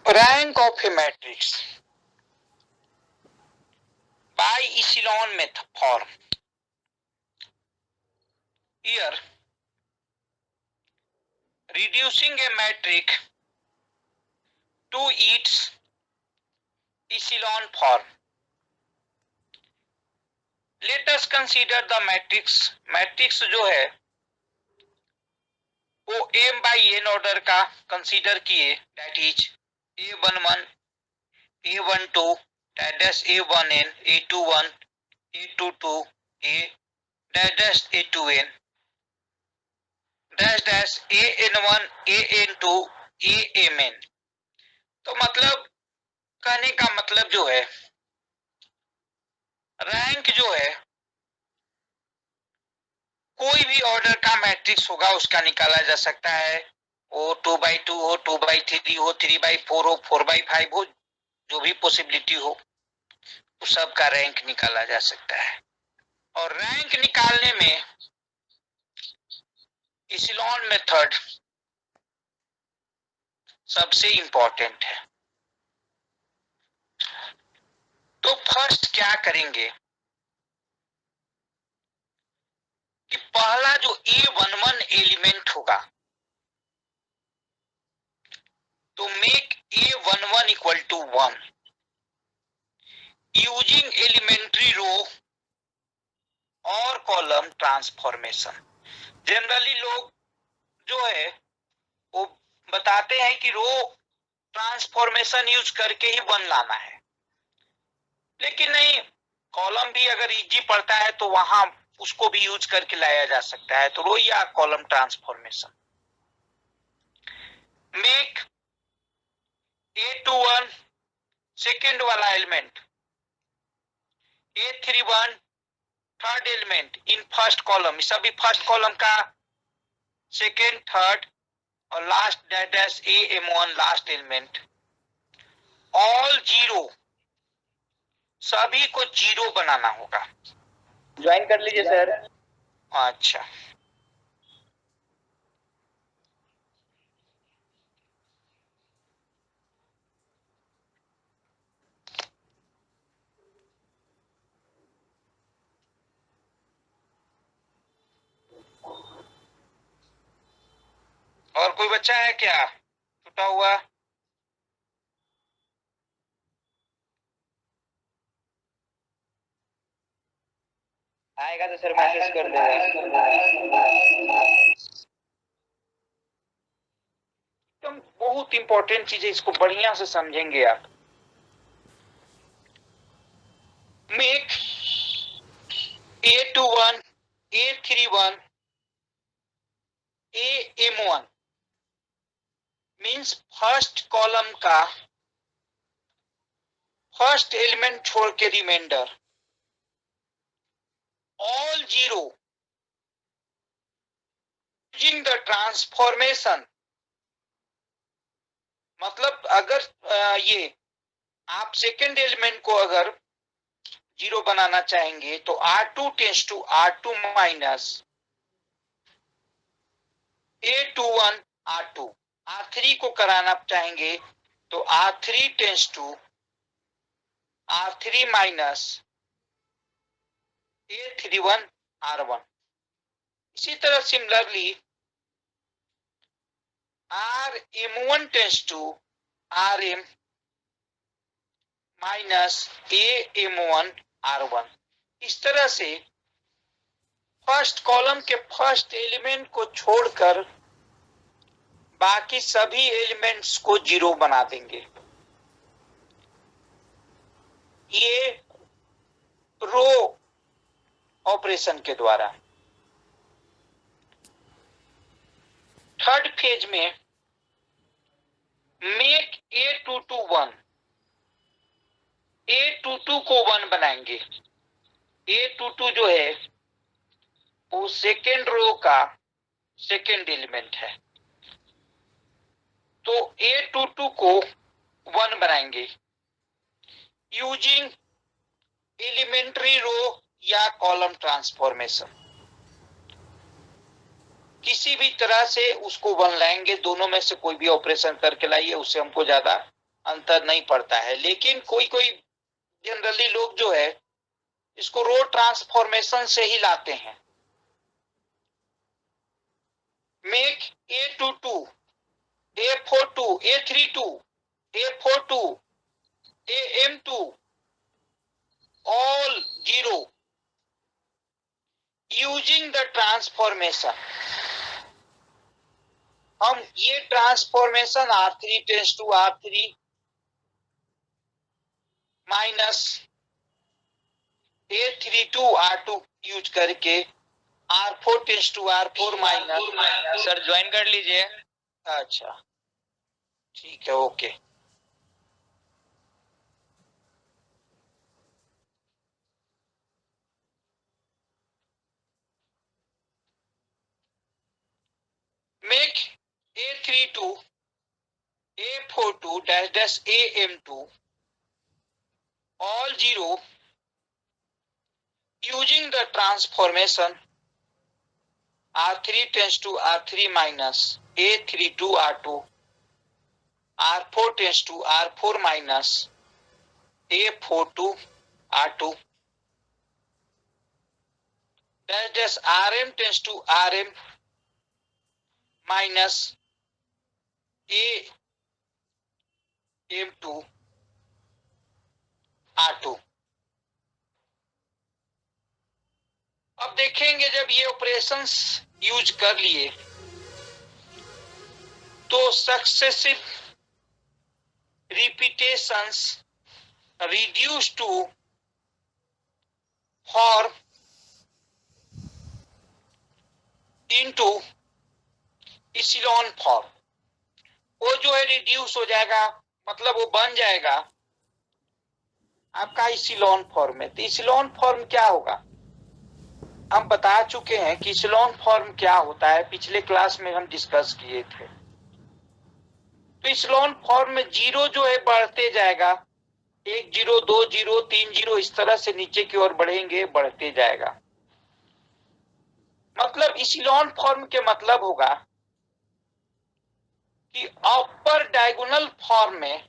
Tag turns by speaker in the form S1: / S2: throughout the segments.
S1: Rank of a matrix by echelon method form. Here, reducing a matrix to its echelon form. Let us consider the matrix. Matrix जो है वो m by n order का consider किए, that is a11, a12, dash a1n, a21, a22, a dash a2n, dash an1, an2, amn. तो मतलब कहने का मतलब जो है रैंक जो है कोई भी ऑर्डर का मैट्रिक्स होगा उसका निकाला जा सकता है, वो 2/2 हो, 2/3 हो, 3/4 हो, 4/5 हो, जो भी पॉसिबिलिटी हो उस सब का रैंक निकाला जा सकता है। और रैंक निकालने में इचेलॉन मेथड सबसे इंपॉर्टेंट है। तो फर्स्ट क्या करेंगे कि पहला जो A11 एलिमेंट होगा तो make A11 equal to 1 using elementary row और कॉलम ट्रांसफॉर्मेशन। जनरली लोग जो है वो बताते हैं कि रो ट्रांसफॉर्मेशन यूज करके ही 1 लाना है, लेकिन नहीं, कॉलम भी अगर इजी पड़ता है तो वहां उसको भी यूज करके लाया जा सकता है। तो रो या column transformation. Make A21 second वाला element, A31 third element in first column, सभी फर्स्ट कॉलम का सेकेंड, थर्ड और last dash AM1 last element, all zero, सभी को जीरो बनाना होगा।
S2: ज्वाइन कर लीजिए सर।
S1: अच्छा, और कोई बच्चा है क्या छूटा हुआ?
S2: आएगा तो सर मैसेज कर देगा।
S1: एकदम बहुत इंपॉर्टेंट चीज है, इसको बढ़िया से समझेंगे आप। Make A21 A31 AM1 means first column का फर्स्ट एलिमेंट छोड़ के reminder all zero using the transformation. मतलब अगर ये आप सेकेंड एलिमेंट को अगर जीरो बनाना चाहेंगे तो R2 tense to R2 minus A21 R2, R3 को कराना चाहेंगे तो R3 tends to R3 minus A31 R1। इसी तरह similarly RM1 tends to RM minus AM1 R1। इस तरह से फर्स्ट कॉलम के फर्स्ट एलिमेंट को छोड़कर बाकी सभी एलिमेंट्स को जीरो बना देंगे। ये रो ऑपरेशन के द्वारा। थर्ड फेज में मेक A22 1, A22 को 1 बनाएंगे। A22 जो है वो सेकेंड रो का सेकेंड एलिमेंट है, तो A22 को 1 बनाएंगे यूजिंग एलिमेंट्री रो या कॉलम ट्रांसफॉर्मेशन। किसी भी तरह से उसको 1 लाएंगे, दोनों में से कोई भी ऑपरेशन करके लाइए, उससे हमको ज्यादा अंतर नहीं पड़ता है, लेकिन कोई कोई जनरली लोग जो है इसको रो ट्रांसफॉर्मेशन से ही लाते हैं। Make A22, A42, A32, A42, AM2 all 0 using the transformation। हम ये transformation R3 tends to R3 minus A32 R2 use करके R4 tends to R4 minus.
S2: Sir join कर लीजिए।
S1: अच्छा ठीक है, okay. Make A32 A42 dash dash AM2 all 0 using the transformation R3 tends to R3 minus A32 R2 R4 tends to R4 minus A42 R2 dash dash RM tends to RM minus AM2 R2। अब देखेंगे जब ये operations use कर लिए तो successive repetitions reduce to form into echelon form. वो जो है रिड्यूस हो जाएगा, मतलब वो बन जाएगा आपका इसिलॉन फॉर्म में। तो इसिलॉन फॉर्म क्या होगा, हम बता चुके हैं कि इसिलॉन फॉर्म क्या होता है, पिछले क्लास में हम डिस्कस किए थे। तो इसिलॉन फॉर्म में जीरो जो है बढ़ते जाएगा, 1 0 2 0 3 0 इस तरह से नीचे की ओर बढ़ेंगे, बढ़ते जाएगा। मतलब इसिलॉन फॉर्म के मतलब होगा कि अपर डायगोनल फॉर्म में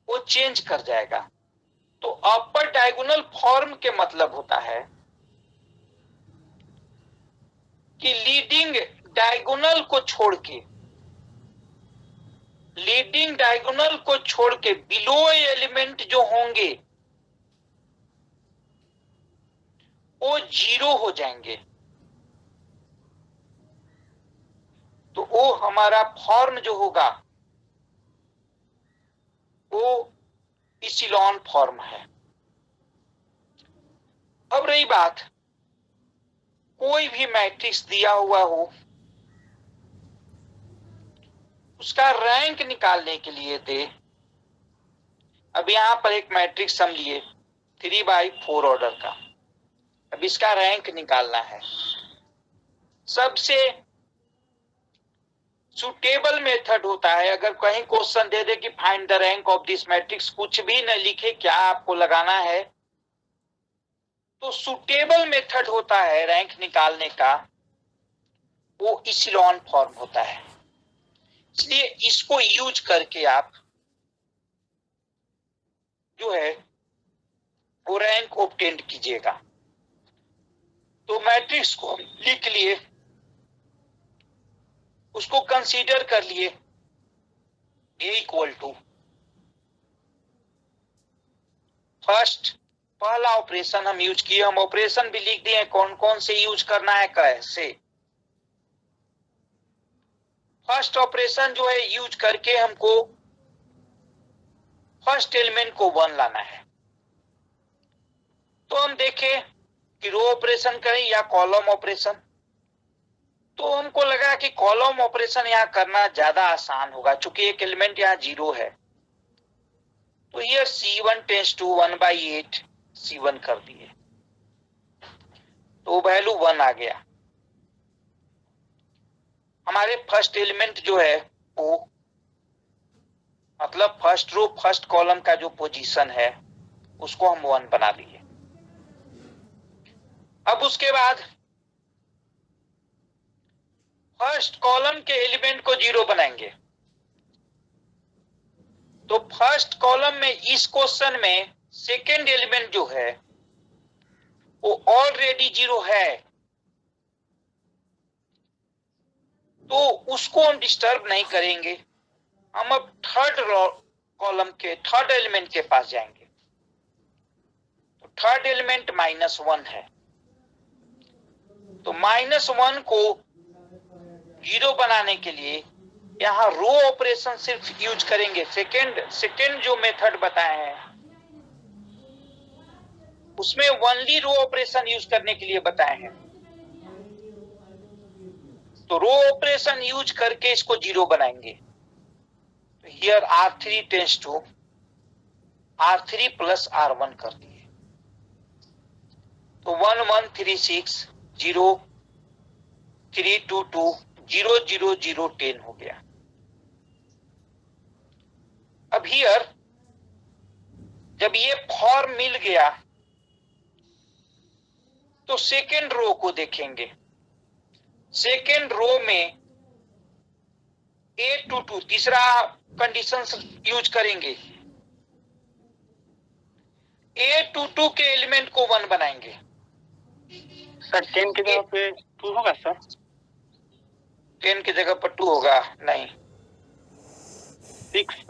S1: वो चेंज कर जाएगा। तो अपर डायगोनल फॉर्म के मतलब होता है कि लीडिंग डायगोनल को छोड़ के, लीडिंग डायगोनल को छोड़ के बिलो एलिमेंट जो होंगे वो 0 हो जाएंगे। तो वो हमारा फॉर्म जो होगा वो इसिलॉन फॉर्म है। अब रही बात, कोई भी मैट्रिक्स दिया हुआ हो उसका रैंक निकालने के लिए दे। अब यहां पर एक मैट्रिक्स हम लिए 3/4 ऑर्डर का, अब इसका रैंक निकालना है। सबसे सुटेबल मेथड होता है, अगर कहीं क्वेश्चन दे दे कि find the rank of this matrix, कुछ भी न लिखे क्या आपको लगाना है, तो सुटेबल मेथड होता है रैंक निकालने का, वो इसिलॉन फॉर्म होता है। इसलिए इसको यूज करके आप जो है वो रैंक ऑब्टेन कीजिएगा। तो मैट्रिक्स को लिख लिए, उसको कंसीडर कर लिए A इक्वल टू फर्स्ट, पहला ऑपरेशन हम यूज किए, हम ऑपरेशन भी लिख दिए कौन कौन से यूज करना है कैसे। फर्स्ट ऑपरेशन जो है यूज करके हमको फर्स्ट एलिमेंट को 1 लाना है। तो हम देखें कि रो ऑपरेशन करें या कॉलम ऑपरेशन, तो हमको लगा कि कॉलम ऑपरेशन यहां करना ज्यादा आसान होगा, चूंकि एक एलिमेंट यहां 0 है। तो ये C1 टेंस टू 1/8 C1 कर दिए, तो वैल्यू 1 आ गया। हमारे फर्स्ट एलिमेंट जो है वो मतलब फर्स्ट रो फर्स्ट कॉलम का जो पोजीशन है उसको हम 1 बना दिए। अब उसके बाद फर्स्ट कॉलम के एलिमेंट को 0 बनाएंगे, तो फर्स्ट कॉलम में इस क्वेश्चन में सेकेंड एलिमेंट जो है वो ऑलरेडी 0 है, तो उसको हम डिस्टर्ब नहीं करेंगे। हम अब थर्ड कॉलम के थर्ड एलिमेंट के पास जाएंगे। तो थर्ड एलिमेंट -1 है, तो -1 को 0 बनाने के लिए यहां रो ऑपरेशन सिर्फ यूज करेंगे। सेकेंड जो मेथड बताए हैं उसमें ओनली रो ऑपरेशन यूज करने के लिए बताए हैं। तो रो ऑपरेशन यूज करके इसको 0 बनाएंगे। तो here R3 tends to R3 plus R1 कर दिए, तो 1 1 3 6 0 3 2 2 0 0 0 10 हो गया। अब हियर जब ये फॉर्म मिल गया तो सेकेंड रो को देखेंगे। सेकेंड रो में A22 तीसरा कंडीशन यूज करेंगे। A22 के एलिमेंट को 1 बनाएंगे।
S3: सर 10 की जगह पे 2 होगा सर?
S1: 10 की जगह पर 2 होगा? नहीं,
S3: 6 -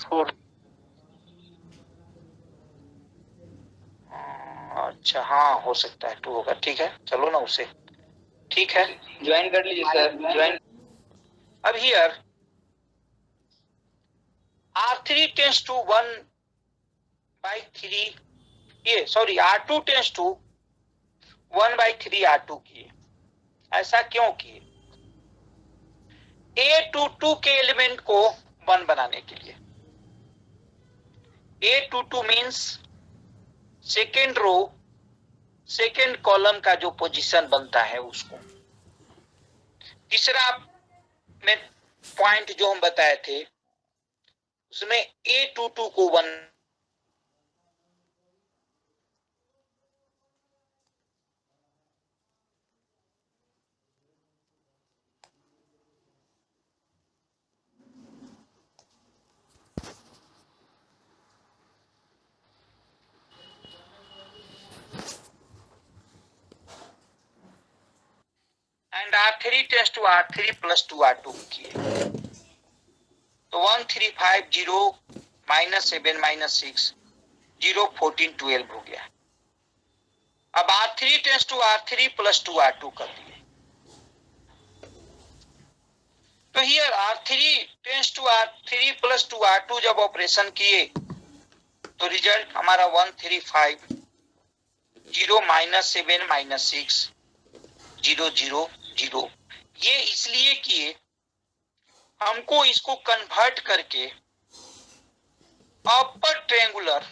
S3: 4।
S1: अच्छा हाँ हो सकता है 2 होगा। ठीक है, चलो ना उसे, ठीक है
S2: ज्वाइन कर लीजिए सर, ज्वाइन।
S1: अब हियर R3 टेंड्स टू 1/3, ये sorry R2 tends to 1/3 R2 किए। ऐसा क्यों किए? A22 के एलिमेंट को 1 बनाने के लिए। A22 means second row second column का जो पोजीशन बनता है उसको। तीसरा में पॉइंट जो हम बताए थे उसमें A22 को 1 and R3 tends to R3 plus 2 R2 किए। तो 1 3 5 0 -7 -6 0 14 12 हो गया। अब R3 tends to R3 plus 2 R2 कर दिए। तो here R3 tends to R3 plus 2 R2 जब ऑपरेशन किए तो रिजल्ट हमारा 1 3 5 0 -7 -6 0 0 0। ये इसलिए किए हमको इसको कन्वर्ट करके अपर ट्रायंगुलर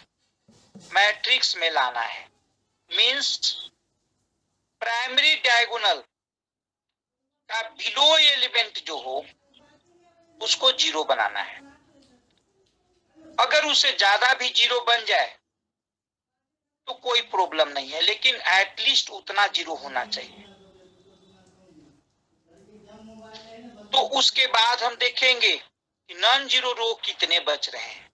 S1: मैट्रिक्स में लाना है। मींस प्राइमरी डायगोनल का बिलो एलिमेंट जो हो उसको 0 बनाना है। अगर उससे ज्यादा भी 0 बन जाए तो कोई प्रॉब्लम नहीं है, लेकिन एटलीस्ट उतना 0 होना चाहिए। तो उसके बाद हम देखेंगे कि नॉन जीरो रो कितने बच रहे हैं।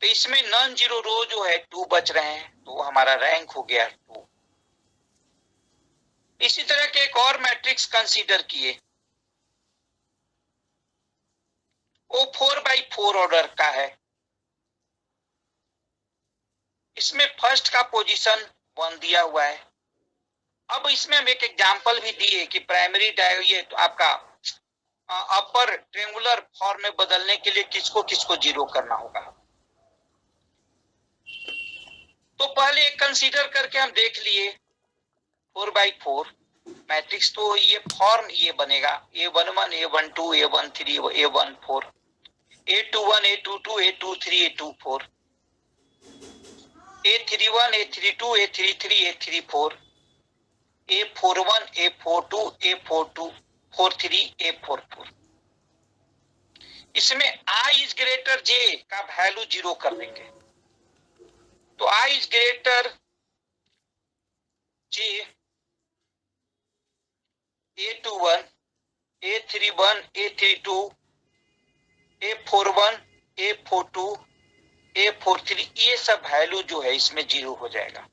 S1: तो इसमें नॉन जीरो रो जो है 2 बच रहे हैं, तो हमारा रैंक हो गया 2। इसी तरह के एक और मैट्रिक्स कंसीडर किए, वो 4/4 ऑर्डर का है। इसमें फर्स्ट का पोजीशन 1 दिया हुआ है। अब इसमें हम एक एग्जांपल भी दिए कि प्राइमरी ये तो आपका अपर ट्रायंगुलर फॉर्म में बदलने के लिए किसको किसको 0 करना होगा। तो पहले एक कंसीडर करके हम देख लिए 4/4 मैट्रिक्स। तो ये फॉर्म ये बनेगा A11 A12 A13 A14 A21 A22 A23 A24 A31 A32 A33 A34 A41 A42 A42 43 A44। इसमें I इज ग्रेटर J का वैल्यू 0 कर देंगे। तो I is greater J A21 A31 A32 A41, A42, A43 ये सब value जो है इसमें 0 हो जाएगा।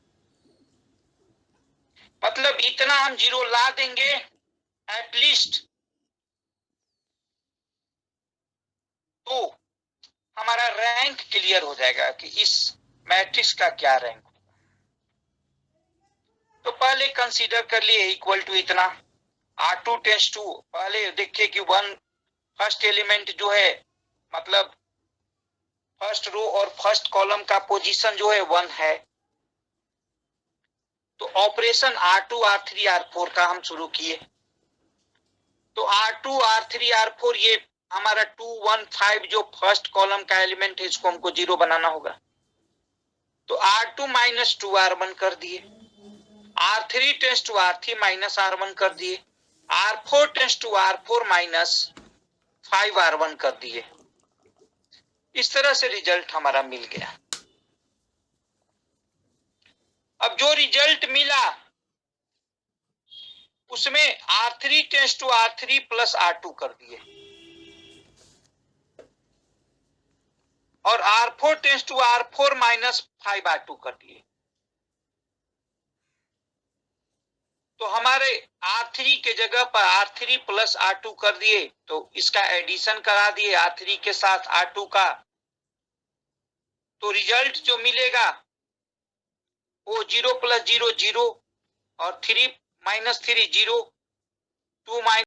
S1: मतलब इतना हम 0 ला देंगे एटलीस्ट, तो हमारा रैंक क्लियर हो जाएगा कि इस मैट्रिक्स का क्या रैंक। तो पहले कंसीडर कर लिए इक्वल टू इतना R2 टेंस टू, पहले देखिए कि फर्स्ट एलिमेंट जो है, मतलब फर्स्ट रो और फर्स्ट कॉलम का पोजीशन जो है 1 है। तो ऑपरेशन R2 R3 R4 का हम शुरू किए। तो R2 R3 R4 ये हमारा 2 1 5 जो फर्स्ट कॉलम का एलिमेंट है इसको हमको 0 बनाना होगा। तो R2 माइनस 2 R1 कर दिए, R3 tends to R3 minus R1 कर दिए, R4 tends to R4 minus 5 R1 कर दिए। इस तरह से रिजल्ट हमारा मिल गया। अब जो रिजल्ट मिला उसमें R3 tends to R3 plus R2 कर दिए और R4 tends to R4 minus 5 R2 कर दिए। तो हमारे R3 के जगह पर R3 प्लस R2 कर दिए, तो इसका एडिशन करा दिए R3 के साथ R2 का। तो रिजल्ट जो मिलेगा वो 0 प्लस 0 0 और 3 माइनस 3 0, 2 माइनस